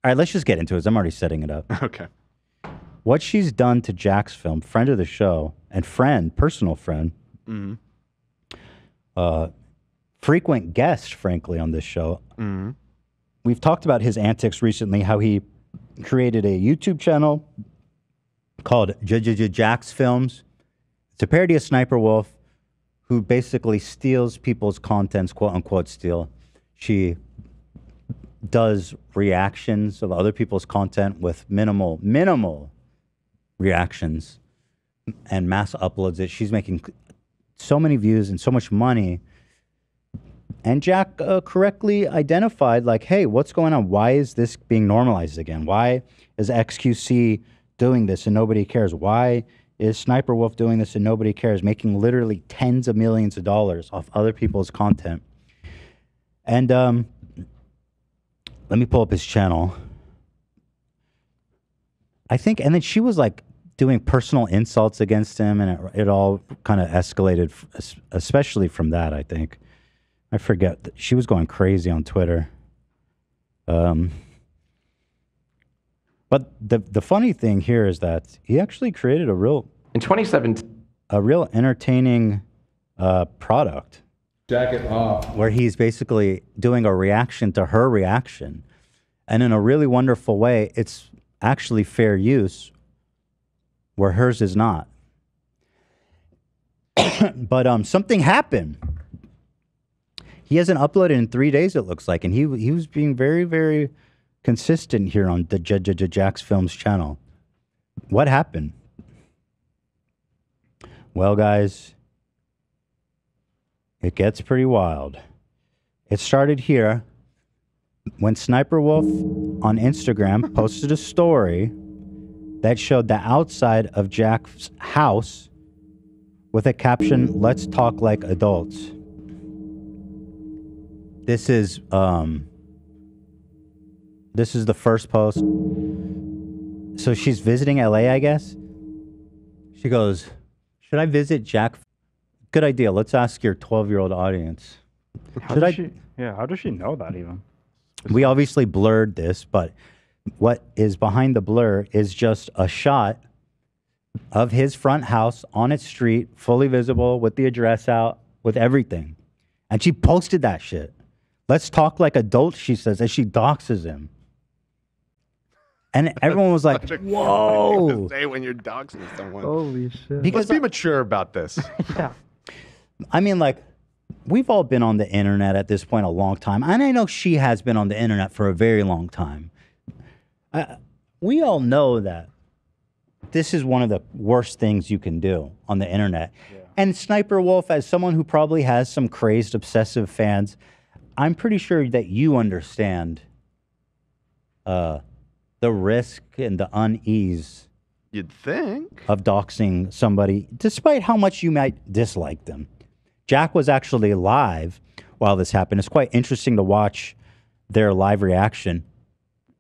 All right, let's just get into it. I'm already setting it up. Okay. What she's done to Jacksfilms, friend of the show, and personal friend, frequent guest, frankly, on this show. We've talked about his antics recently, how he created a YouTube channel called Jacksfilms. It's a parody of Sniperwolf, who basically steals people's contents, quote unquote steal. She does reactions of other people's content with minimal reactions and mass uploads it. She's making so many views and so much money. And Jack correctly identified, like, hey, what's going on? Why is this being normalized again? Why is XQC doing this and nobody cares? Why is Sniperwolf doing this and nobody cares? Making literally tens of millions of dollars off other people's content. And let me pull up his channel. I think, and then she was like doing personal insults against him, and it all kind of escalated, especially from that, I think. I forget. She was going crazy on Twitter. But the funny thing here is that he actually created a real, in 2017, a real entertaining product. Jacket off. Where he's basically doing a reaction to her reaction. And in a really wonderful way, it's actually fair use where hers is not. But something happened. He hasn't uploaded in 3 days, it looks like, and he was being very, very consistent here on the Jacksfilms channel. What happened? Well, guys, it gets pretty wild. It started here when Sniperwolf on Instagram posted a story that showed the outside of Jack's house with a caption, "Let's talk like adults." This is the first post. So she's visiting LA, I guess. She goes, "Should I visit Jack?" Good idea. Let's ask your 12-year-old audience. How does she know that even? We obviously blurred this, but what is behind the blur is just a shot of his front house on its street, fully visible, with the address out, with everything. And she posted that shit. "Let's talk like adults," she says, as she doxes him. And everyone was like, whoa. Say when you're doxing someone. Holy shit. Because Let's be mature about this. Yeah. I mean, like, we've all been on the internet at this point a long time. And I know she has been on the internet for a very long time. We all know that this is one of the worst things you can do on the internet. Yeah. And Sniperwolf, as someone who probably has some crazed, obsessive fans, I'm pretty sure that you understand the risk and the unease. You'd think. Of doxing somebody, despite how much you might dislike them. Jack was actually live while this happened. It's quite interesting to watch their live reaction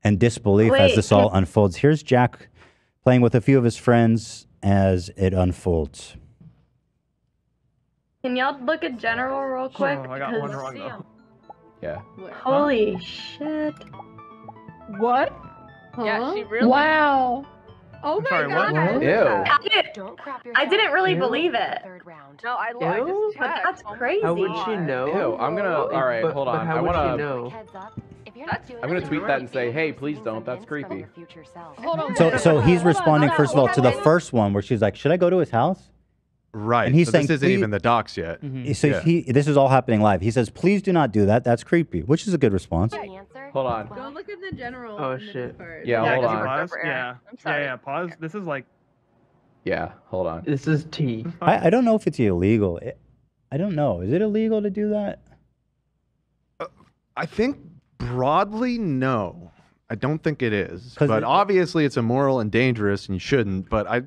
and disbelief as this all unfolds. Here's Jack playing with a few of his friends as it unfolds. Can y'all look at general real quick? Oh, I got one wrong though. Yeah. Holy shit. What? Yeah, she really. Wow. Oh my sorry, god. what? Ew. I didn't really believe it. No, I Ew, just but checked. that's crazy. How would she know? Ew, I'm gonna, all right, hold on. How I would wanna, she know? I'm gonna tweet that and say, hey, please don't, that's creepy. Hold on. So he's Hold on, responding, hold on, first of all, hold to the on. first one where she's like, should I go to his house? Right. And he's so saying, this isn't please- even the docs yet. So this is all happening live. He says, please do not do that. That's creepy, which is a good response. Hold on. Go look at the general. Oh, and then shit. first. Yeah, hold 'cause you on. pause? Yeah. I'm sorry. Yeah, pause. This is like... Yeah, hold on. This is T. I don't know if it's illegal. I don't know. Is it illegal to do that? I think broadly, no. I don't think it is. 'Cause But obviously it's immoral and dangerous and you shouldn't. But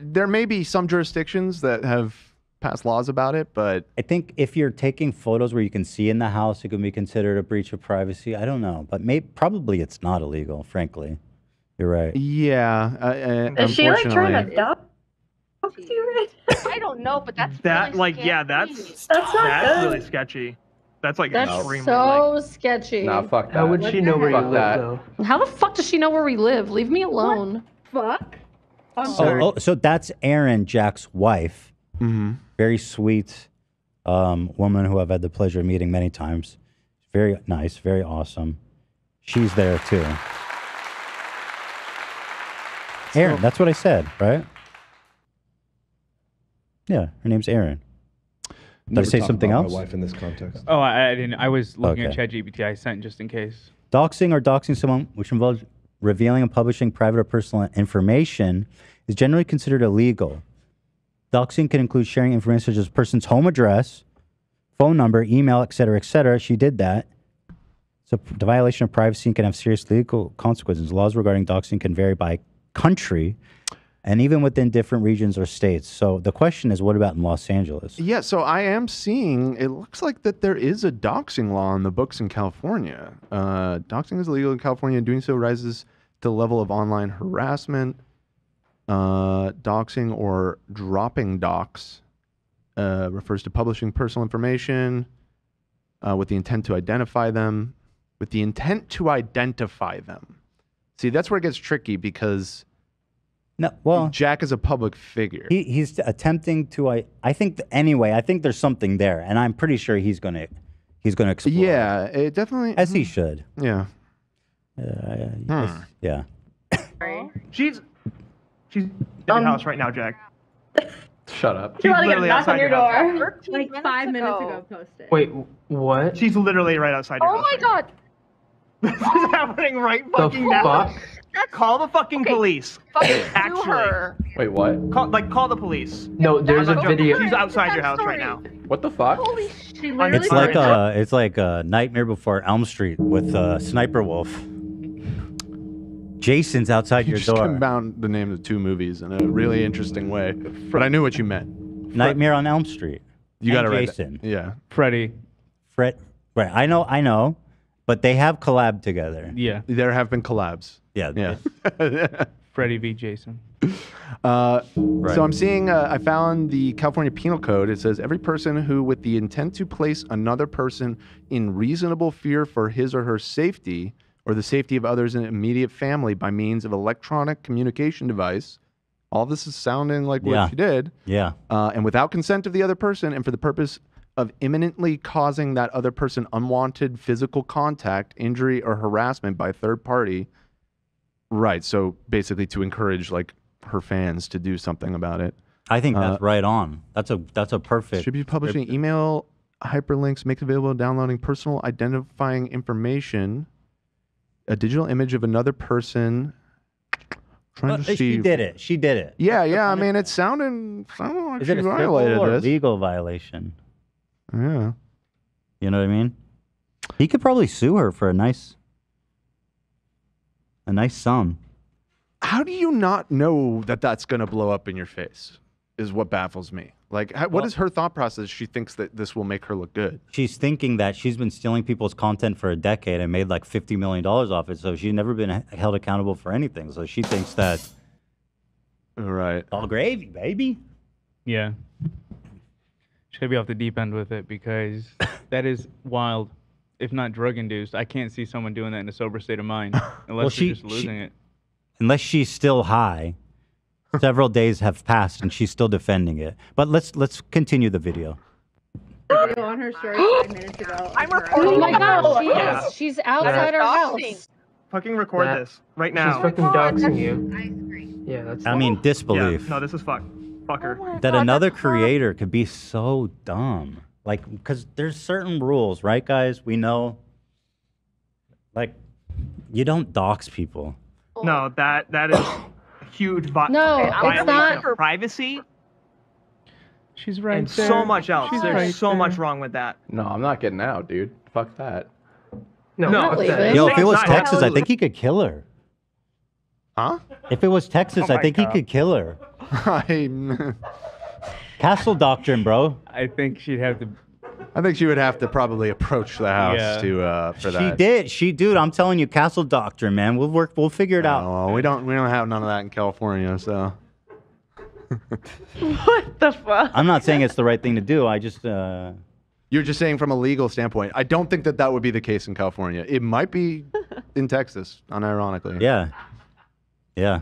there may be some jurisdictions that have passed laws about it, but... I think if you're taking photos where you can see in the house, it can be considered a breach of privacy. I don't know. But probably it's not illegal, frankly. You're right. Yeah. Is she like trying unfortunately. to dox you right now? I don't know, but that's That, really like, yeah, scary. that's That's not that's good. really sketchy. That's like That's extremely so like, sketchy. Nah, fuck that. How would she know where you Fuck live, that. though? How the fuck does she know where we live? Leave me alone. Fuck. I'm sorry. So that's Erin, Jack's wife. Mm-hmm. Very sweet woman who I've had the pleasure of meeting many times. Very nice, very awesome. She's there too. Erin, that's what I said, right? Yeah, her name's Erin. Did I say something else? My wife in this context. Oh, I didn't. I was looking Okay. at ChatGPT. I sent just in case. Doxing or doxing someone, which involves revealing and publishing private or personal information, is generally considered illegal. Doxing can include sharing information such as a person's home address, phone number, email, etc., etc. She did that. So the violation of privacy can have serious legal consequences. Laws regarding doxing can vary by country and even within different regions or states. So the question is, what about in Los Angeles? Yeah, so I am seeing, it looks like that there is a doxing law in the books in California. Doxing is illegal in California, and doing so rises to the level of online harassment. Doxing or dropping docs refers to publishing personal information with the intent to identify them. With the intent to identify them. See, that's where it gets tricky because No, well, Jack is a public figure. he's attempting to. I think anyway. I think there's something there, and I'm pretty sure he's gonna explore. Yeah, it definitely. As he should. Yeah. Yeah. she's in your house right now, Jack. Shut up. She's literally outside your door. Like 5 minutes ago posted. Wait, what? She's literally right outside your Oh house. my god. This is happening right fucking now. Fuck? Call the fucking police. Actually. Wait, what? Call the police. No, there's a I'm not joking. video. She's outside your house right now. What the fuck? Holy shit. She It's like a Nightmare Before Elm Street with Sniperwolf. Jason's outside You your just door. compound the name of two movies in a really interesting way. But I knew what you meant. Nightmare on Elm Street. You got it right. Jason. Yeah. Freddy. Right. I know. But they have collabed together. Yeah. There have been collabs. Yeah. Yeah. Freddy v. Jason. So I'm seeing, I found the California Penal Code. It says every person who, with the intent to place another person in reasonable fear for his or her safety or the safety of others in immediate family by means of electronic communication device. All this is sounding like what she did. Yeah. And without consent of the other person and for the purpose of imminently causing that other person unwanted physical contact, injury, or harassment by a third party. Right. So basically to encourage like her fans to do something about it. I think that's right on. That's a perfect. Should be publishing email hyperlinks, makes available downloading personal identifying information, a digital image of another person. Trying to see. She did it. She did it. Yeah. I mean, it's sounding like Is she it a civil violated or this. legal violation? Yeah. You know what I mean? He could probably sue her for a nice sum. How do you not know that that's going to blow up in your face? Is what baffles me. Like, what is her thought process? She thinks that this will make her look good. She's thinking that she's been stealing people's content for a decade and made like $50 million off it. So she's never been held accountable for anything. So she thinks that. Right. All gravy, baby. Yeah. Should be off the deep end with it because that is wild, if not drug induced. I can't see someone doing that in a sober state of mind unless they're just losing it. Unless she's still high. Several days have passed and she's still defending it. But let's continue the video. Video on her story 5 minutes ago. I'm recording. Oh my god, she's outside her house. Fucking record this right now. She's fucking doxing you. Yeah, that's. I mean, disbelief. Yeah, no, this is fuck. Fuck her. That another creator could be so dumb. Like, because there's certain rules, right, guys? We know. Like, you don't dox people. No, that is a huge violation of privacy. She's right and there. so much else. She's There's right so there. much wrong with that. No, I'm not getting out, dude. Fuck that. No, Yo, if it was Texas, I think he could kill her. Huh? If it was Texas, Oh I my think God. he could kill her. Castle doctrine, bro. I think she'd have to. I think she would have to probably approach the house for that. She did. Dude, I'm telling you, castle doctrine, man. We'll figure it out. Well, we don't have none of that in California, so. What the fuck? I'm not saying it's the right thing to do. I just, You're just saying from a legal standpoint. I don't think that would be the case in California. It might be in Texas, unironically. Yeah. Yeah.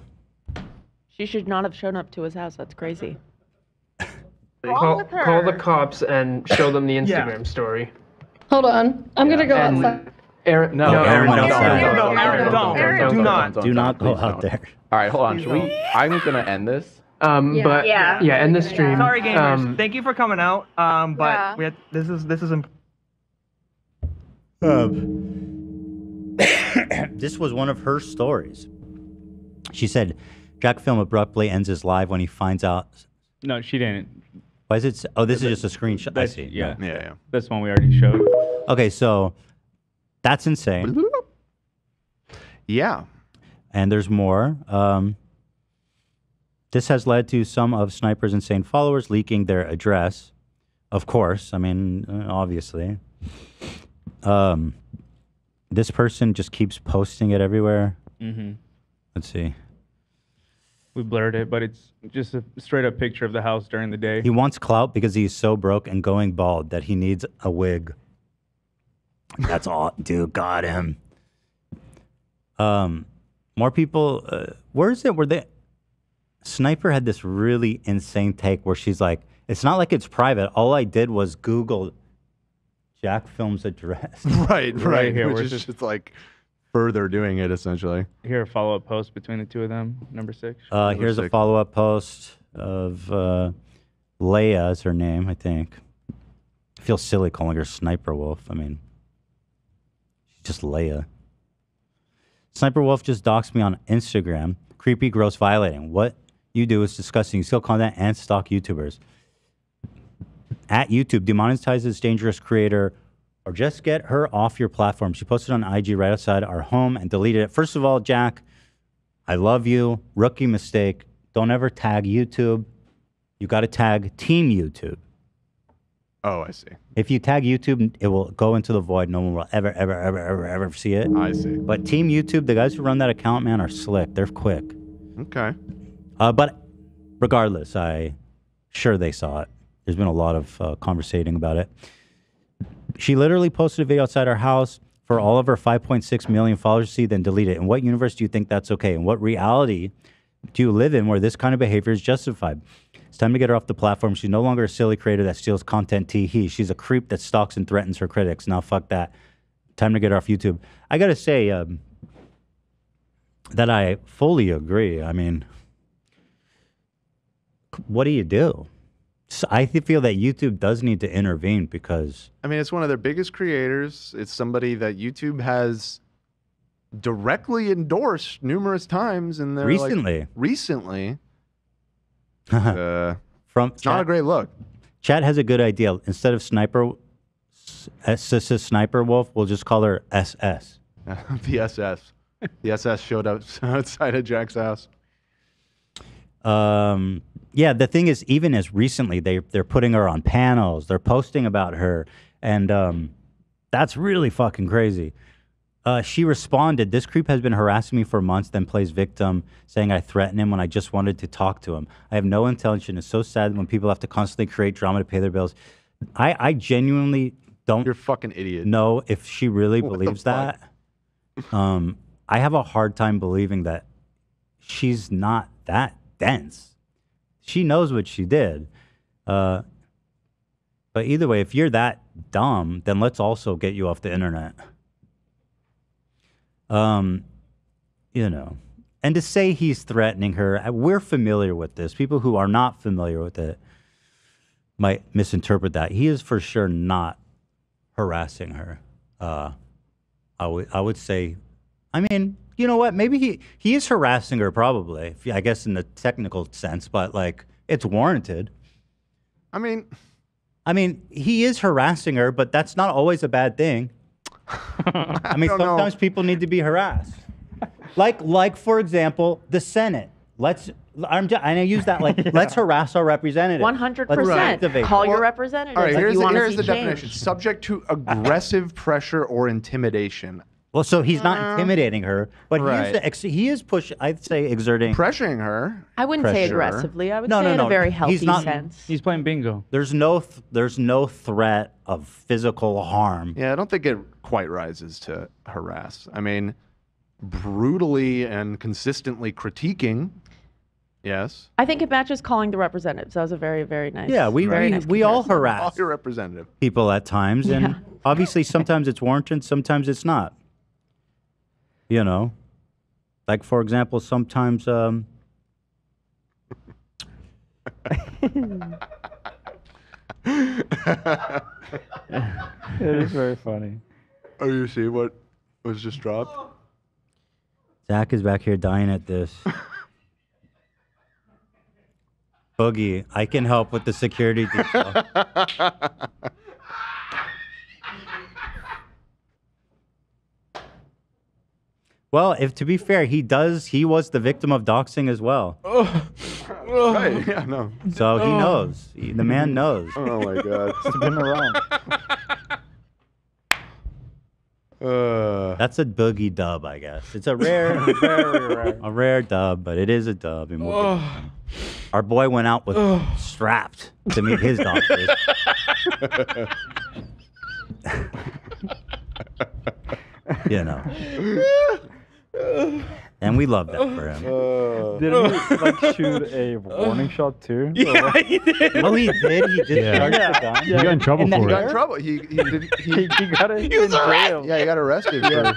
She should not have shown up to his house. That's crazy. Call the cops and show them the Instagram story. Hold on. I'm gonna go outside. Aaron, No, Aaron, Aaron, don't. Do not go out there. All right, hold on. Should we? I'm gonna end this. But end the stream. Sorry, gamers. Thank you for coming out. But we have, this is This was one of her stories. She said, Jacksfilms abruptly ends his live when he finds out. No, she didn't. Why is it? Oh, this is just a screenshot. I see. Yeah. That's one we already showed. Okay, so that's insane. Yeah. And there's more. This has led to some of Sniper's insane followers leaking their address. Of course. I mean, obviously. This person just keeps posting it everywhere. Mm-hmm. Let's see. We blurred it, but it's just a straight up picture of the house during the day. He wants clout because he's so broke and going bald that he needs a wig. That's all. Dude, got him. More people. Where is it? Where they? Sniper had this really insane take where she's like, it's not like it's private. All I did was Google Jacksfilms' address. Right here. Which Which is just like further doing it, essentially. Here, a follow-up post between the two of them, number 6. Here's a follow-up post of Leia is her name, I think. I feel silly calling her Sniper Wolf. I mean, she's just Leia. Sniper Wolf just doxed me on Instagram. Creepy, gross, violating. What you do is disgusting. You steal content and stalk YouTubers. At YouTube, demonetizes dangerous creator or just get her off your platform. She posted on IG right outside our home and deleted it. First of all, Jack, I love you. Rookie mistake. Don't ever tag YouTube. You got to tag Team YouTube. Oh, I see. If you tag YouTube, it will go into the void. No one will ever see it. I see. But Team YouTube, the guys who run that account, man, are slick. They're quick. Okay. But regardless, sure they saw it. There's been a lot of conversating about it. She literally posted a video outside our house for all of her 5.6 million followers to see, then delete it. In what universe do you think that's okay? In what reality do you live in where this kind of behavior is justified? It's time to get her off the platform. She's no longer a silly creator that steals content. She's a creep that stalks and threatens her critics. Now, fuck that. Time to get her off YouTube. I got to say that I fully agree. I mean, what do you do? So I feel that YouTube does need to intervene because... I mean, it's one of their biggest creators. It's somebody that YouTube has directly endorsed numerous times. And they're recently. Recently. It's not a great look. Chat has a good idea. Instead of SSSniperwolf, we'll just call her SS. The SS. The SS showed up outside of Jack's house. Yeah, the thing is, even as recently, they're putting her on panels. They're posting about her. And that's really fucking crazy. She responded, this creep has been harassing me for months, then plays victim, saying I threatened him when I just wanted to talk to him. I have no intention. It's so sad when people have to constantly create drama to pay their bills. I genuinely don't... You're a fucking idiot. ...know if she really believes that. I have a hard time believing that she's not that dense. She knows what she did. But either way, if you're that dumb, then let's also get you off the internet. You know. And to say he's threatening her, we're familiar with this. People who are not familiar with it might misinterpret that. He is for sure not harassing her. I would say, I mean, you know what? Maybe he is harassing her, probably. I guess in the technical sense, but like it's warranted. I mean, he is harassing her, but that's not always a bad thing. I mean, sometimes people need to be harassed. Like for example, the Senate. I use that like let's harass our representative. 100%. Call your representative. All right, here's the definition. definition. Subject to aggressive pressure or intimidation. Well, so he's not intimidating her, but Right. he is pushing. I'd say exerting pressuring her. I wouldn't say Pressure. aggressively. I would say in a very healthy sense. He's playing bingo. There's no threat of physical harm. Yeah, I don't think it quite rises to harass. I mean, brutally and consistently critiquing. Yes. I think it matches calling the representatives. That was a very, very nice. Yeah, we all harass All your representative. people at times, and obviously sometimes it's warranted, sometimes it's not. You know, like for example, sometimes. It is very funny. Oh, you see what was just dropped? Zach is back here dying at this. Boogie, I can help with the security detail. Well, if to be fair, he was the victim of doxing as well. Right, yeah, no. So he knows. The man knows. Oh my God. It's been around. That's a boogie dub, I guess. It's a rare, Very rare. a rare dub, but it is a dub. And we'll get to it. Our boy went out with strapped to meet his doctors. You know. And we love that for him. Did he like shoot a warning shot too? Yeah, he did. Oh, he did. He did charge the gun. He got in trouble In the for He got it. in trouble. He got it in jail. yeah, he got arrested for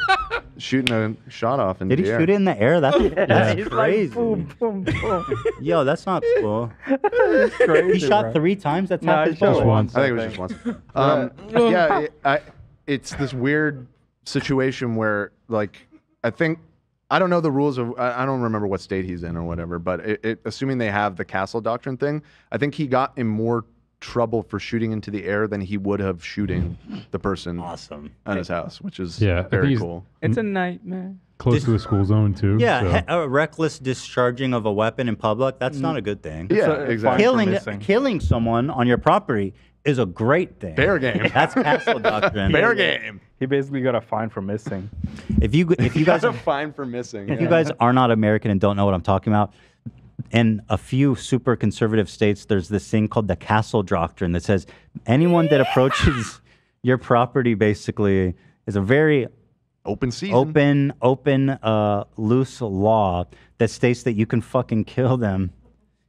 shooting a shot off in Did he the air. shoot it in the air? That's He's like, crazy. boom, boom, boom. Yo, that's not cool. It's crazy. He shot bro. 3 times. That's No, half he his shot bullet. once. I think it was just once. Yeah, it's this weird situation where, like, I don't know the rules of. I don't remember what state he's in or whatever. But assuming they have the castle doctrine thing, I think he got in more trouble for shooting into the air than he would have shooting the person Awesome. at his house, which is Yeah, I think very he's- cool. It's a nightmare. Close to a school zone too. Yeah, so. a reckless discharging of a weapon in public, that's not a good thing. Yeah, a exactly. fine for missing. Killing someone on your property is a great thing. Fair game. That's castle doctrine. Fair game. He basically got a fine for missing. If you guys Got a fine for missing. if you guys are not American and don't know what I'm talking about, in a few super conservative states, there's this thing called the castle doctrine that says anyone that approaches your property basically is a very Open season. loose law that states that you can fucking kill them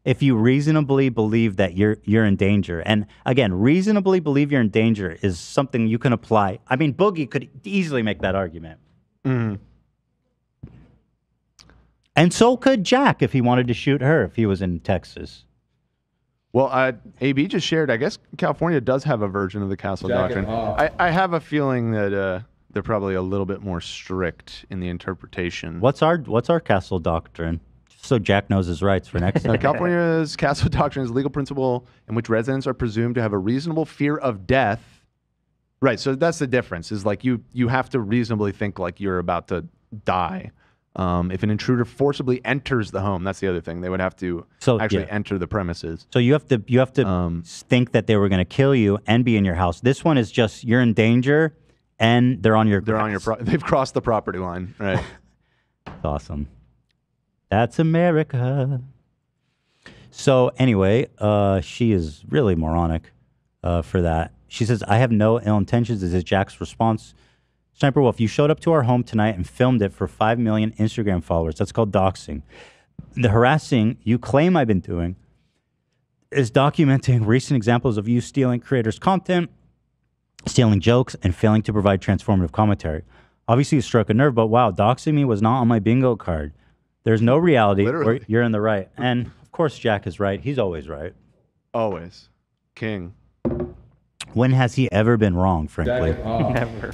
if you reasonably believe that you're in danger. And again, reasonably believe you're in danger is something you can apply. I mean, Boogie could easily make that argument. Mhm. And so could Jack if he wanted to shoot her if he was in Texas. Well, AB just shared. I guess California does have a version of the castle doctrine. I have a feeling that they're probably a little bit more strict in the interpretation. What's our castle doctrine? Just so Jack knows his rights for next time. California's castle doctrine is a legal principle in which residents are presumed to have a reasonable fear of death. Right. So that's the difference. Is like you have to reasonably think like you're about to die. If an intruder forcibly enters the home, that's the other thing. They would have to actually enter the premises. So you have to think that they were going to kill you and be in your house. This one is just you're in danger and they're on your. They've crossed the property line. Right. That's awesome. That's America. So anyway, she is really moronic for that. She says, "I have no ill intentions." This is Jack's response. Sniper Wolf, you showed up to our home tonight and filmed it for 5 million Instagram followers. That's called doxing. The harassing you claim I've been doing is documenting recent examples of you stealing creators' content, stealing jokes, and failing to provide transformative commentary. Obviously, you struck a nerve, but wow, doxing me was not on my bingo card. There's no reality where you're in the right. And of course, Jack is right. He's always right. Always. King. When has he ever been wrong, frankly? Never.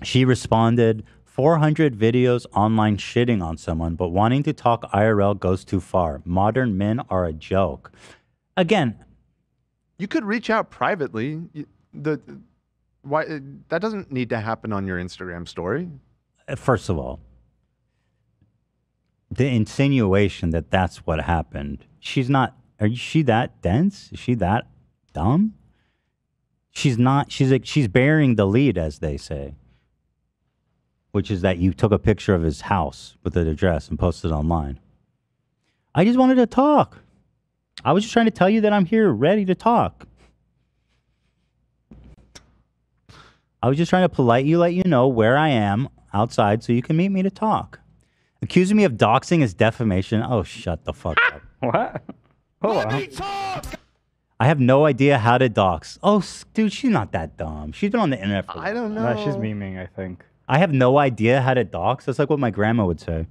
She responded, 400 videos online shitting on someone, but wanting to talk IRL goes too far. Modern men are a joke. Again, you could reach out privately. Why that doesn't need to happen on your Instagram story. First of all, the insinuation that that's what happened. She's not. Is she that dense? Is she that dumb? She's not. She's bearing the lead, as they say. which is that you took a picture of his house with the address and posted it online. I just wanted to talk. I was just trying to tell you that I'm here ready to talk. I was just trying to politely let you know where I am outside so you can meet me to talk. Accusing me of doxing is defamation. Oh, shut the fuck up. What? Hold on. I have no idea how to dox. Oh, dude, she's not that dumb. She's been on the internet for... I don't know. Nah, she's memeing, I think. I have no idea how to dox. That's like what my grandma would say.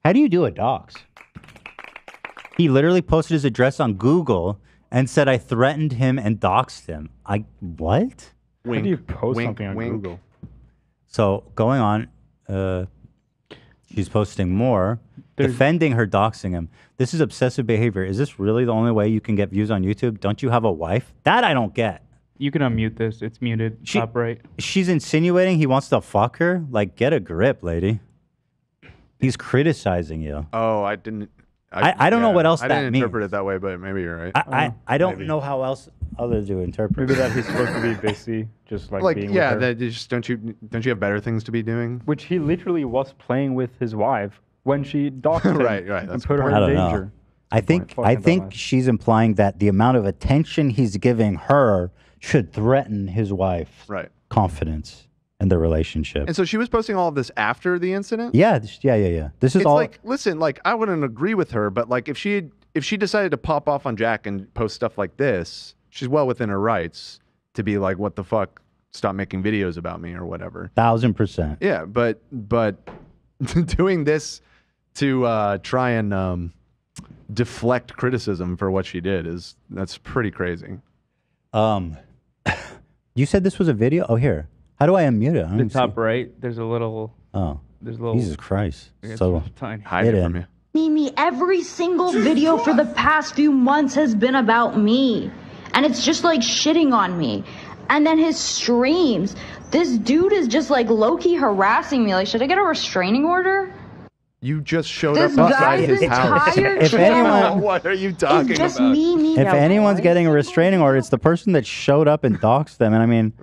How do you do a dox? He literally posted his address on Google and said I threatened him and doxed him. What? How do you post something on Google? So going on, she's posting more, defending her doxing him. This is obsessive behavior. Is this really the only way you can get views on YouTube? Don't you have a wife? That I don't get. You can unmute this. It's muted. Top right. She's insinuating he wants to fuck her. Like, get a grip, lady. He's criticizing you. Oh, I didn't. I don't know what else that means. I didn't interpret it that way, but maybe you're right. I don't know how else other to interpret. Maybe that he's supposed to be busy, just like being with her. That just don't you have better things to be doing? Which he literally was playing with his wife when she doxed him right. and put her in danger. Know. I think she's implying that the amount of attention he's giving her should threaten his wife's confidence in the relationship. And so she was posting all of this after the incident? Yeah. This is all like, listen, like I wouldn't agree with her, but like if she decided to pop off on Jack and post stuff like this, she's well within her rights to be like, what the fuck? Stop making videos about me or whatever. 1000%. Yeah, but doing this to try and deflect criticism for what she did that's pretty crazy. You said this was a video? Oh, here. How do I unmute it? The top right, there's a little... Oh. There's a little... Jesus Christ. So tiny. Hide it from you. Mimi, every single video for the past few months has been about me. And it's just like shitting on me. And then his streams. This dude is just like low-key harassing me. Like, should I get a restraining order? You just showed up outside his house. If anyone, what are you talking about? If anyone's getting a restraining order, it's the person that showed up and doxed them. And I mean,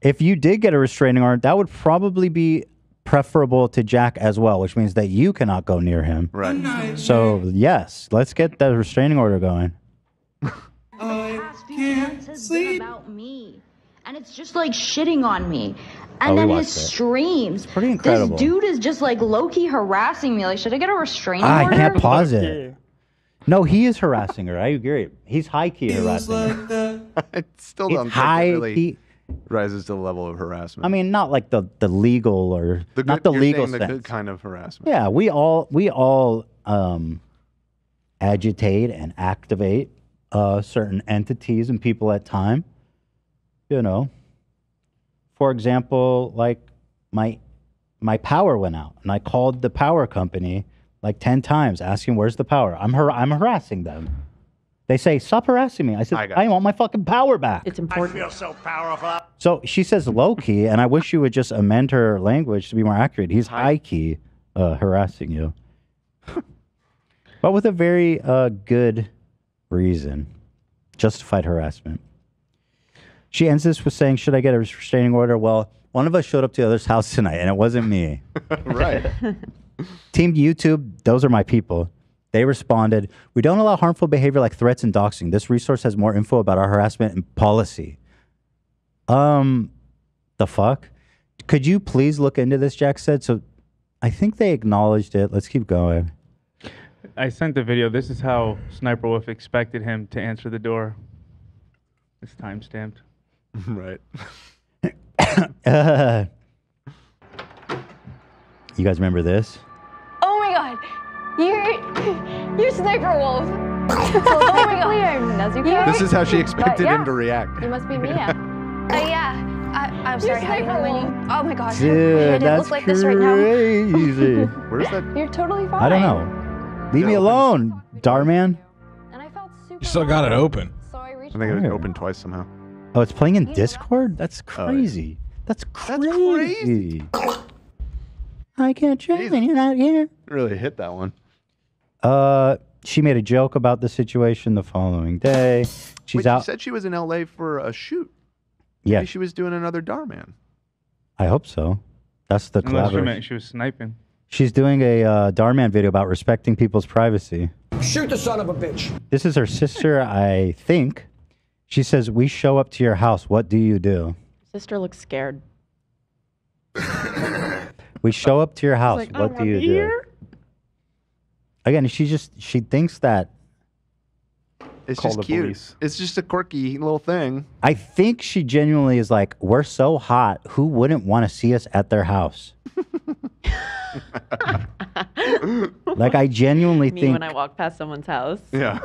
if you did get a restraining order, that would probably be preferable to Jack as well, which means that you cannot go near him. Right. So yes, let's get that restraining order going. I can't sleep. About me. And it's just like shitting on me. And then his streams. Pretty incredible. This dude is just like low-key harassing me. Like, should I get a restraining order? I can't pause it. No, he is harassing her. I agree. He's high-key harassing her. I still don't think it really rises to the level of harassment. I mean, not like the legal or not the legal the sense. good kind of harassment. Yeah, we all agitate and activate certain entities and people at time. You know. For example, like my power went out, and I called the power company like 10 times asking where's the power. I'm harassing them. They say, stop harassing me. I said, I want my fucking power back. It's important. I feel so powerful. So she says low key, and I wish you would just amend her language to be more accurate. He's high key harassing you, but with a very good reason, justified harassment. She ends this with saying, should I get a restraining order? Well, one of us showed up to the other's house tonight, and it wasn't me. Right. Team YouTube, those are my people. They responded, we don't allow harmful behavior like threats and doxing. This resource has more info about our harassment and policy. The fuck? Could you please look into this, Jack said? So I think they acknowledged it. Let's keep going. I sent the video. This is how SSSniperwolf expected him to answer the door. It's time-stamped. Right. You guys remember this? Oh my god. You're SSSniperwolf. Oh my god. This is how she expected him to react. You must be Mia. Yeah. I'm sorry. How do you know my name? Oh my gosh. Dude, I didn't that's look like this right now. crazy. Where's that? You're totally fine. I don't know. Leave me alone, Darman. You still got it open. I think it was open twice somehow. Oh, it's playing in Discord? That's crazy. That's crazy. I can't change when you're not here. Really hit that one. She made a joke about the situation the following day. She's out. She said she was in LA for a shoot. Yeah. Maybe she was doing another Darman. I hope so. That's the Unless she collaboration. meant she was sniping. She's doing a Darman video about respecting people's privacy. Shoot the son of a bitch. This is her sister, I think. She says, "We show up to your house. What do you do?" Sister looks scared. We show up to your house. like, I What don't do wanna you be do? here. Again, she thinks that. It's Call just the cute. police. It's just a quirky little thing. I think she genuinely is like, we're so hot. Who wouldn't want to see us at their house? Like, I genuinely Me think when I walk past someone's house. Yeah.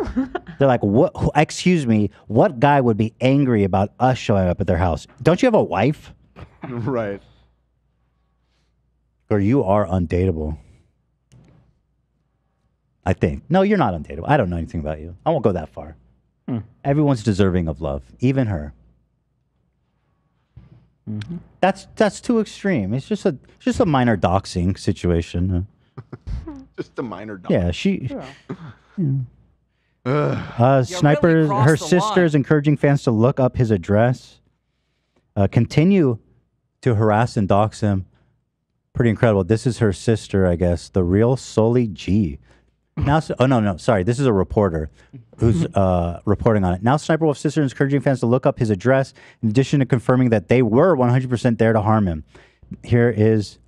they're like, what? Excuse me, what guy would be angry about us showing up at their house? Don't you have a wife? Right. Or you are undateable. I think. No, you're not undateable. I don't know anything about you. I won't go that far. Everyone's deserving of love, even her. That's too extreme. It's just a minor doxing situation. Just a minor dog. Yeah, she. Ugh. Sniper, crossed her the sister is encouraging fans to look up his address. Continue to harass and dox him. Pretty incredible. This is her sister, I guess, the real Soli G. Now, oh no, sorry. This is a reporter who's reporting on it. Now, Sniper Wolf's sister is encouraging fans to look up his address, in addition to confirming that they were 100% there to harm him. Here is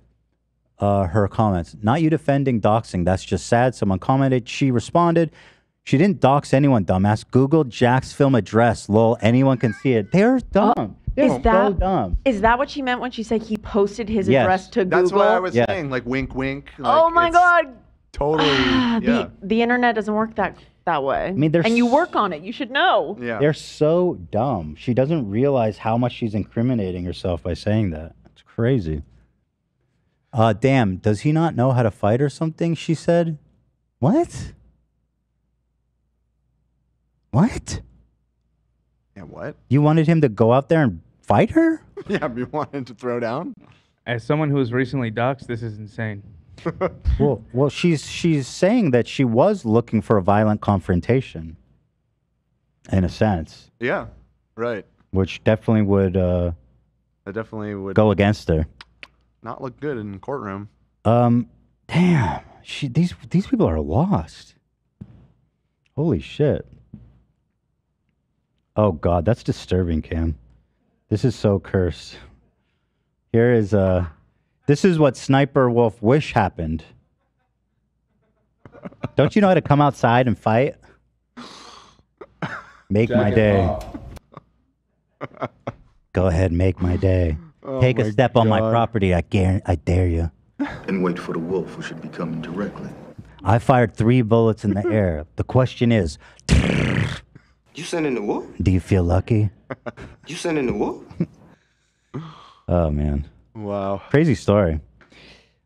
her comments. Not you defending doxing. That's just sad. Someone commented. She responded. She didn't dox anyone, dumbass. Google Jacksfilm address. Lol. Anyone can see it. They're dumb. They're so dumb. Is that what she meant when she said he posted his Yes. address to Google? That's what I was saying. Like wink, wink. Like, Oh my it's God. Totally. Yeah. The internet doesn't work that way. I mean, there's and you work on it. You should know. Yeah. They're so dumb. She doesn't realize how much she's incriminating herself by saying that. It's crazy. Damn, does he not know how to fight or something? She said. What? What? Yeah, what? You wanted him to go out there and fight her? Yeah, you wanted to throw down? As someone who was recently doxxed, this is insane. Well, she's saying that she was looking for a violent confrontation, in a sense, Yeah. Right. which definitely would That definitely would go against her. not look good in the courtroom. Damn, these people are lost. Holy shit. Oh God, that's disturbing, Cam. This is so cursed. Here is this is what Sniper Wolf wish happened. Don't you know how to come outside and fight? Make my day. Go ahead, make my day. Oh Take a my step on my God. property. I dare you. And wait for the wolf who should be coming directly. I fired 3 bullets in the air. The question is, You sending the wolf? do you feel lucky? You sending the wolf? Oh man. Wow. Crazy story.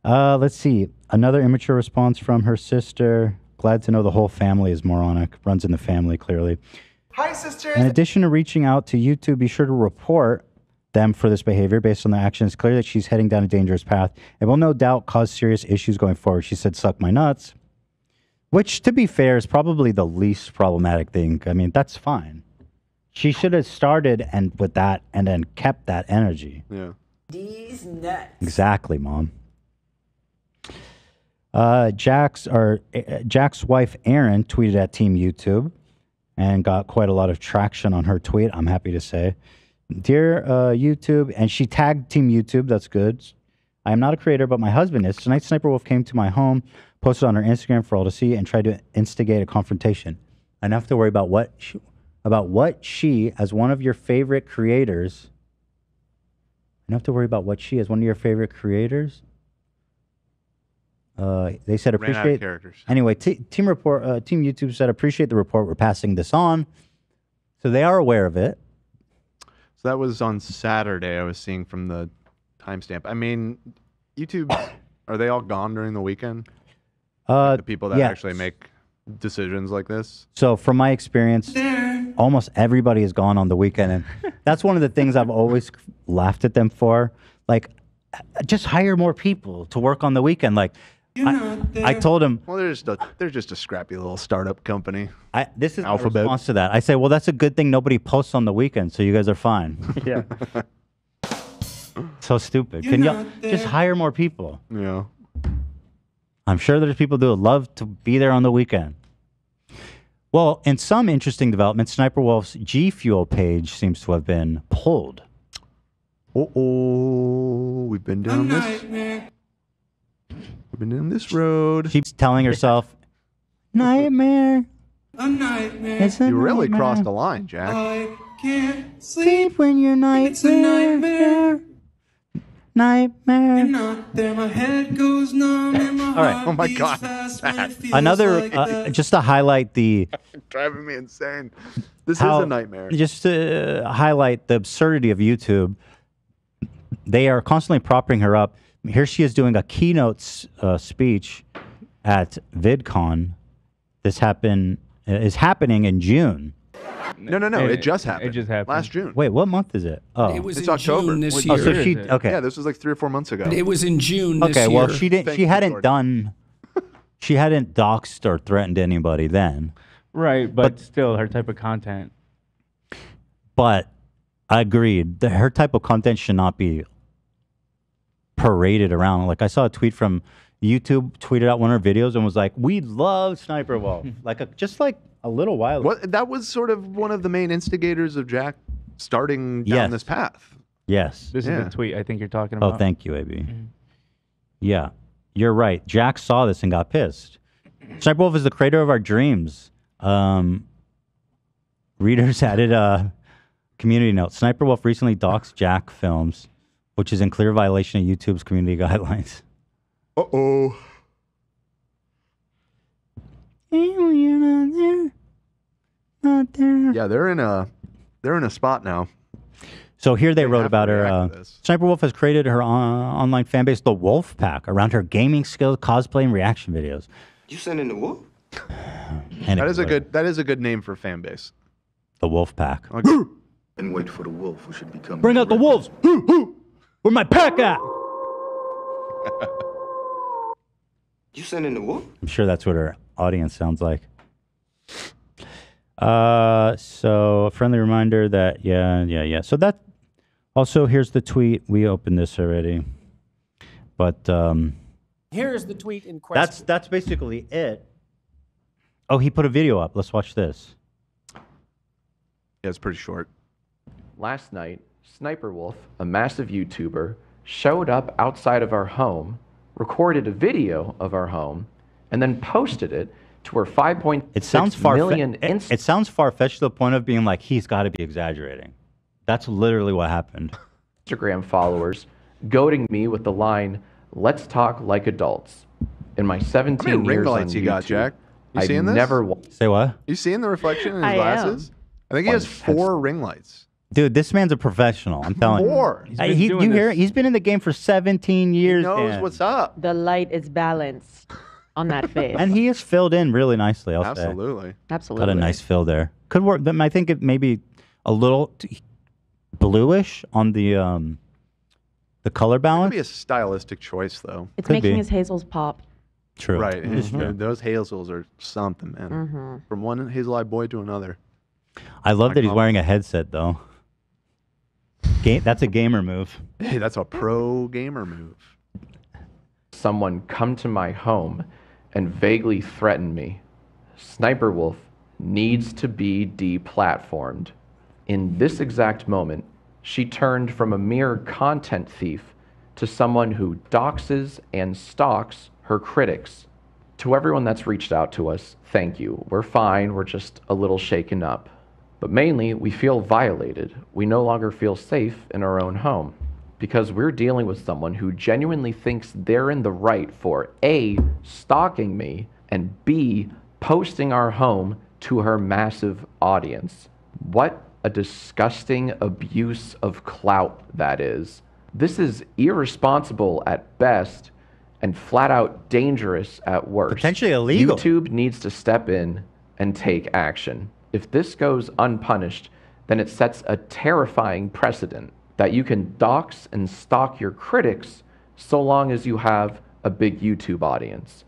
Let's see. Another immature response from her sister. Glad to know the whole family is moronic. Runs in the family, clearly. Hi, sisters. In addition to reaching out to YouTube, be sure to report them for this behavior based on their actions. It's clear that she's heading down a dangerous path. It will no doubt cause serious issues going forward. She said, suck my nuts. Which, to be fair, is probably the least problematic thing. I mean, that's fine. She should have started with that and then kept that energy. Yeah. These nuts. Exactly, Mom. Jack's wife, Erin, tweeted at Team YouTube and got quite a lot of traction on her tweet, I'm happy to say. Dear YouTube, and she tagged Team YouTube, that's good. I am not a creator, but my husband is. Tonight, Sniper Wolf came to my home, posted on her Instagram for all to see, and tried to instigate a confrontation. Enough to worry about what she, as one of your favorite creators, enough to worry about what she, as one of your favorite creators. They said Ran out of appreciate. characters. Anyway, Team YouTube said appreciate the report. We're passing this on, so they are aware of it. So that was on Saturday. I was seeing from the timestamp. I mean, YouTube, are they all gone during the weekend? The people that yeah. actually make decisions like this. So from my experience, almost everybody is gone on the weekend, and that's one of the things I've always laughed at them for. Like, just hire more people to work on the weekend. Like, I told him. Well, they're just a scrappy little startup company. This is Alphabet. my response to that. I say, well, that's a good thing nobody posts on the weekend, so you guys are fine. Yeah. So stupid. Can y'all just hire more people? Yeah. I'm sure there's people that would love to be there on the weekend. Well, in some interesting developments, Sniperwolf's G Fuel page seems to have been pulled. We've been down this. We've been down this road. She's telling herself, "Nightmare." A nightmare. It's a You really nightmare. crossed the line, Jack. I can't Sleep when you're nightmare. It's a nightmare. Nightmare. You're not there. My head goes numb and my All right. heart Oh my beats God. fast when it feels Another, like just to highlight the Driving me insane. This how- is a nightmare. Just to highlight the absurdity of YouTube, they are constantly propping her up. Here she is doing a keynote speech at VidCon. This is happening in June. No. It just happened. It just happened. Last June. Wait, what month is it? Oh, It was It's in October. June this oh, year. so she okay. Yeah, this was like 3 or 4 months ago. It was in June this Okay, year. well, she didn't. Thank She you, hadn't Jordan. done. She hadn't doxed or threatened anybody then. Right, but still, her type of content. But I agreed that her type of content should not be paraded around. Like I saw a tweet from YouTube, tweeted out one of her videos and was like, "We love Sniperwolf." just like a little while ago. What? That was sort of one of the main instigators of Jack starting down Yes. this path. Yes. This is Yeah. the tweet I think you're talking Oh, about. thank you, AB. Yeah, you're right. Jack saw this and got pissed. Sniperwolf is the creator of our dreams. Readers added a community note. Sniperwolf recently doxed Jacksfilms, which is in clear violation of YouTube's community guidelines. Uh-oh. You're not there. Not there. Yeah, they're in a spot now. So here they wrote have to about her. react to this. Sniperwolf has created her online fan base, the Wolf Pack, around her gaming skills, cosplay, and reaction videos. You sending the wolf? And That is a good name for a fan base. The Wolf Pack. And wait for the wolf who should become. Bring out the wolves. Where my pack at? You sending the wolf? I'm sure that's what her audience sounds like. So a friendly reminder that yeah. So that also here's the tweet. We opened this already, but Here's the tweet in question. that's basically it. Oh, he put a video up. Let's watch this. Yeah, it's pretty short. Last night, Sniperwolf, a massive YouTuber, showed up outside of our home, recorded a video of our home, and then posted it to our 5.6 It sounds million it sounds far-fetched to the point of being like he's got to be exaggerating. That's literally what happened. Instagram followers, goading me with the line, "Let's talk like adults." In my 17 How many ring years lights on you got, YouTube, Jack? You I've seeing this? never Say what? You seeing the reflection in his I am. glasses? I think he has 4 ring lights. Dude, this man's a professional. I'm telling you. 4. You hear it? He's been in the game for 17 years. He knows Dan. what's up. The light is balanced on that face. And he is filled in really nicely. I'll say. Absolutely. Absolutely. Got a nice fill there. Could work. But I think it may be a little bluish on the color It could balance. be a stylistic choice, though. It's Could making be. his hazels pop. True. Right. Mhm. Those hazels are something, man. Mhm. From one hazel-eyed boy to another. I love that he's wearing a headset though. That's a gamer move. Hey, that's a pro gamer move. someone come to my home and vaguely threaten me. Sniperwolf needs to be deplatformed. In this exact moment, she turned from a mere content thief to someone who doxes and stalks her critics. To everyone that's reached out to us, thank you. We're fine, we're just a little shaken up. But mainly, we feel violated. We no longer feel safe in our own home because we're dealing with someone who genuinely thinks they're in the right for A, stalking me, and B, posting our home to her massive audience. What a disgusting abuse of clout that is. This is irresponsible at best and flat out dangerous at worst. Potentially illegal. YouTube needs to step in and take action. If this goes unpunished, then it sets a terrifying precedent that you can dox and stalk your critics so long as you have a big YouTube audience.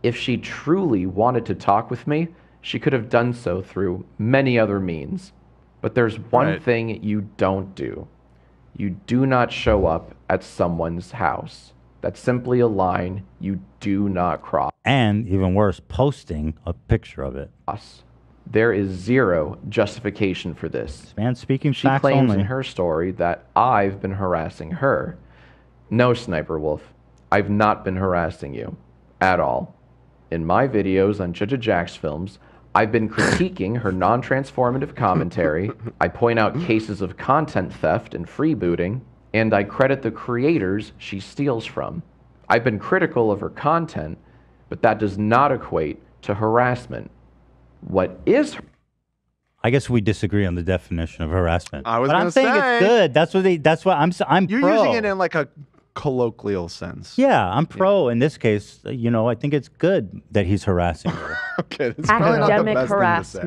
If she truly wanted to talk with me, she could have done so through many other means. But there's one thing you don't do. you do not show up at someone's house. That's simply a line you do not cross. And even worse, posting a picture of it. There is zero justification for this. Man, speaking She facts claims only. in her story that I've been harassing her. No, Sniper Wolf, I've not been harassing you at all. In my videos on Jacksfilms, I've been critiquing her non-transformative commentary, I point out cases of content theft and freebooting, and I credit the creators she steals from. I've been critical of her content, but that does not equate to harassment. What is... I guess we disagree on the definition of harassment. I was but gonna I'm saying say- it's good. That's what I'm You're pro. using it in like a colloquial sense. Yeah, I'm pro in this case. You know, I think it's good that he's harassing her. Okay, that's probably not the Academic best thing to say.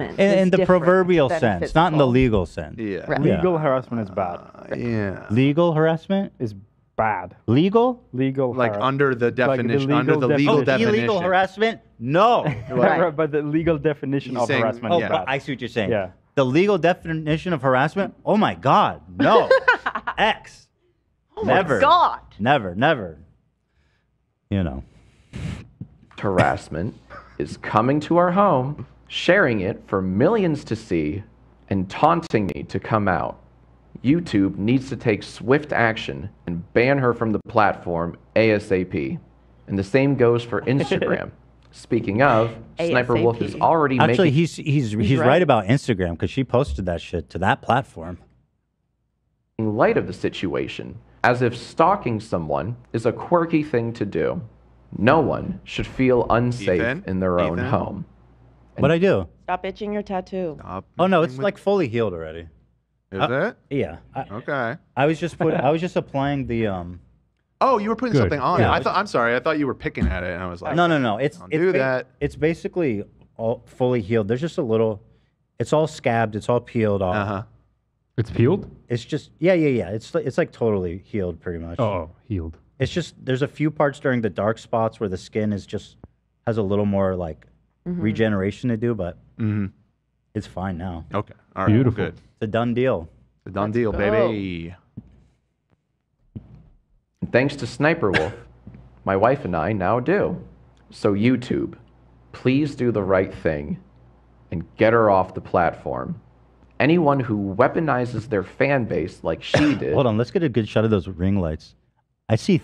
harassment. In the different proverbial than sense, not in the physical. legal sense. Yeah. Right. Legal harassment is bad. Yeah. Legal harassment is bad. Legal? Legal Like under the like the definition, under the legal definition. Illegal harassment? No. Right. But the legal definition He's of saying- harassment Oh, is bad. I see what you're saying. Yeah. The legal definition of harassment? Oh my God, no. X. Oh my Never. God. Never. You know. Harassment is coming to our home, sharing it for millions to see, and taunting me to come out. YouTube needs to take swift action and ban her from the platform ASAP. And the same goes for Instagram. Speaking of, Sniper Wolf is already Actually, making... he's right about Instagram because she posted that shit to that platform. In light of the situation, as if stalking someone is a quirky thing to do. No one should feel unsafe Ethan? in their own Ethan? home. What I do? Stop itching your tattoo. Oh no, it's like fully healed already. Is it? Yeah. Okay. I was just applying the Oh, you were putting Good. something on Yeah. it. I'm sorry. I thought you were picking at it, and I was like, No. It's Don't do that. It's basically all fully healed. There's just a little. It's all scabbed. It's all peeled off. Uh-huh. It's peeled? It's just yeah. It's like totally healed pretty much. Oh, healed. It's just there's a few parts during the dark spots where the skin is just has a little more like regeneration to do, but it's fine now. Okay. All right. Beautiful. Good. It's a done deal. It's a done deal, baby. Thanks to Sniper Wolf, my wife and I now do. So YouTube, please do the right thing and get her off the platform. Anyone who weaponizes their fan base like she did... Hold on, let's get a good shot of those ring lights. I see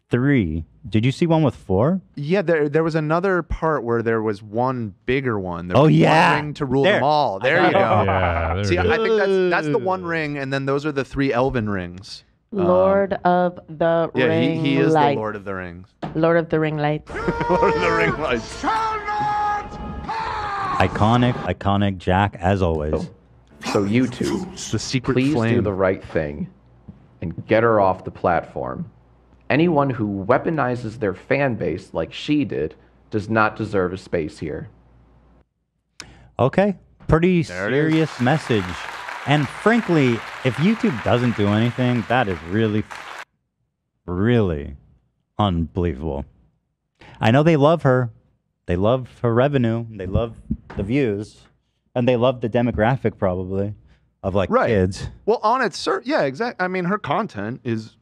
3. Did you see one with 4? Yeah, there was another part where there was one bigger one. There Oh, was yeah. one ring to rule There. them all. There I you got go. it. Yeah, there See, it I is. think that's the one ring, and then those are the 3 elven rings. Lord of the Yeah, Ring he is Light. the Lord of the Rings. Lord of the Ring Light. Lord of the Ring lights. Iconic Jack as always. So YouTube, the secret please flame. do the right thing and get her off the platform. Anyone who weaponizes their fan base like she did does not deserve a space here. Okay, pretty There it serious message. And frankly, if YouTube doesn't do anything, that is really, really unbelievable. I know they love her. They love her revenue. They love the views. And they love the demographic probably of like kids. Well, on its yeah, exactly. I mean, her content is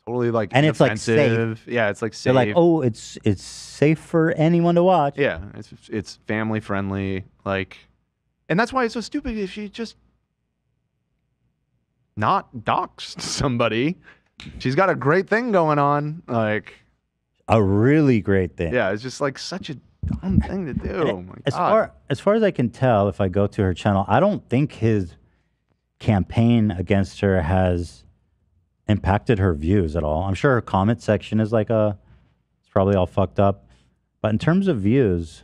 totally like And it's like safe. inoffensive. Yeah, it's like safe. They're like, oh, it's safe for anyone to watch. Yeah, it's family friendly. Like, and that's why it's so stupid if she just not doxed somebody. She's got a great thing going on. Like, A really great thing. yeah, it's just like such a dumb thing to do. Oh my As God. far as I can tell, if I go to her channel, I don't think his campaign against her has impacted her views at all. I'm sure her comment section is like it's probably all fucked up. But in terms of views,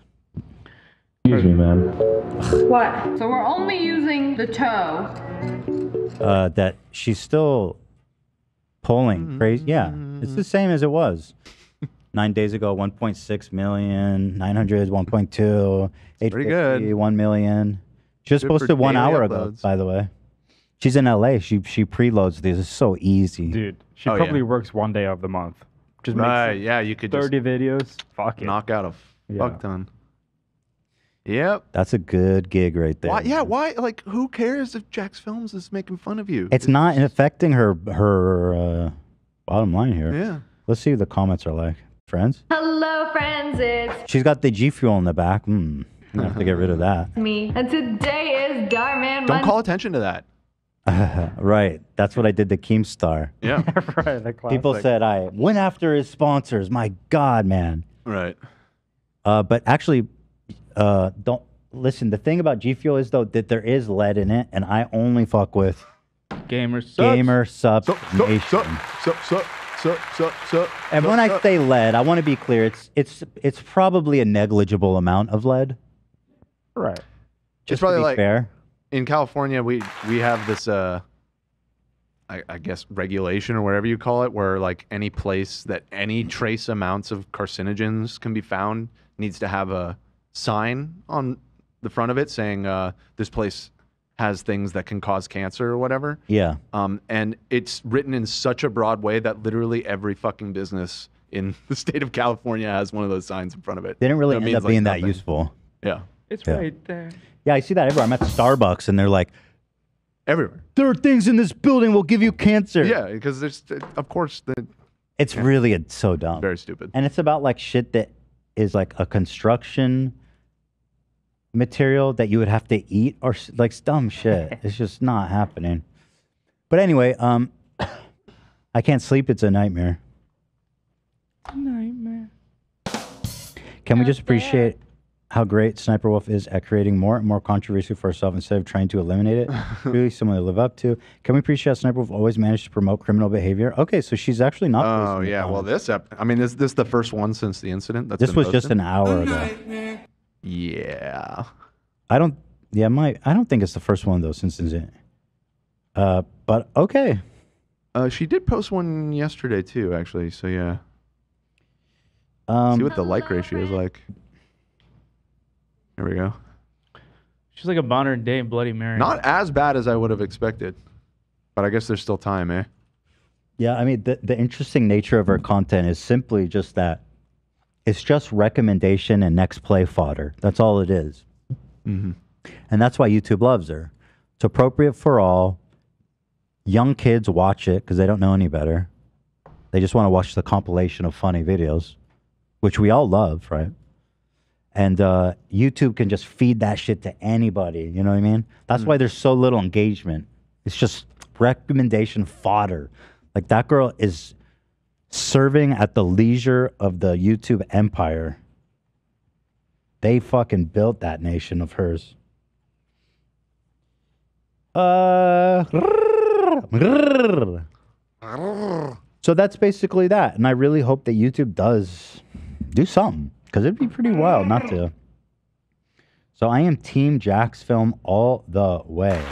Excuse me, man. What? So we're only using the toe. that she's still polling crazy. Yeah, it's the same as it was 9 days ago. 1.6 million, 900, 1.2, 850, 1 million. She just Good for posted 1 daily hour ago, uploads. by the way. She's in LA. She preloads these. It's so easy. Dude, she Oh, probably yeah. works 1 day of the month. Just Right, makes yeah, you could 30 videos. Fuck it. knock out a Yeah. fuck ton. Yep. That's a good gig right there. Why? Yeah. Why? Like, who cares if Jacksfilms is making fun of you? It's not affecting her bottom line here. Yeah. Let's see what the comments are like. Friends? Hello, friends. It's She's got the G Fuel in the back. I have to get rid of that. me. And today is Darman Don't call attention to that. Right. That's what I did to Keemstar. Yeah. Right, the People classic. said I went after his sponsors. My God, man. Right. But actually, don't listen. The thing about G Fuel is though that there is lead in it, and I only fuck with Gamer subs. Gamer Subs Nation. And when I say lead, I want to be clear. It's probably a negligible amount of lead. Right. Just probably to be like fair. In California, we have this I guess regulation or whatever you call it, where like any place that any trace amounts of carcinogens can be found needs to have a sign on the front of it saying this place has things that can cause cancer or whatever. Yeah. And it's written in such a broad way that literally every fucking business in the state of California has one of those signs in front of it. They didn't really That end means, up like, being that nothing. useful. Yeah. It's Yeah. right there. Yeah, I see that everywhere. I'm at Starbucks, and they're like, everywhere. There are things in this building will give you cancer. Yeah, because there's, of course, It's really so dumb. Very stupid. And it's about like shit that is like a construction material that you would have to eat or like dumb shit. It's just not happening. But anyway, I can't sleep. It's a nightmare. Nightmare. Can we just appreciate how great Sniper Wolf is at creating more and more controversy for herself instead of trying to eliminate it? Really someone to live up to. Can we appreciate how Sniper Wolf always managed to promote criminal behavior? Okay, so she's actually not. Oh yeah, well this is the first one since the incident. That's This been was just posted? an hour ago. Yeah. I don't think it's the first one though since the incident. But okay. She did post one yesterday too, actually. So yeah. See what the like ratio is like. Here we go. She's like a modern day Bloody Mary. Not as bad as I would have expected, but I guess there's still time, eh? Yeah, I mean the interesting nature of her content is simply just that. It's just recommendation and next play fodder. That's all it is. Mm-hmm. And that's why YouTube loves her. It's appropriate for all. Young kids watch it because they don't know any better. They just want to watch the compilation of funny videos, which we all love, right? And YouTube can just feed that shit to anybody. You know what I mean? That's why there's so little engagement. It's just recommendation fodder. Like that girl is serving at the leisure of the YouTube empire. They fucking built that nation of hers. So that's basically that. And I really hope that YouTube does do something. Because it'd be pretty wild not to. So I am Team Jacksfilm all the way.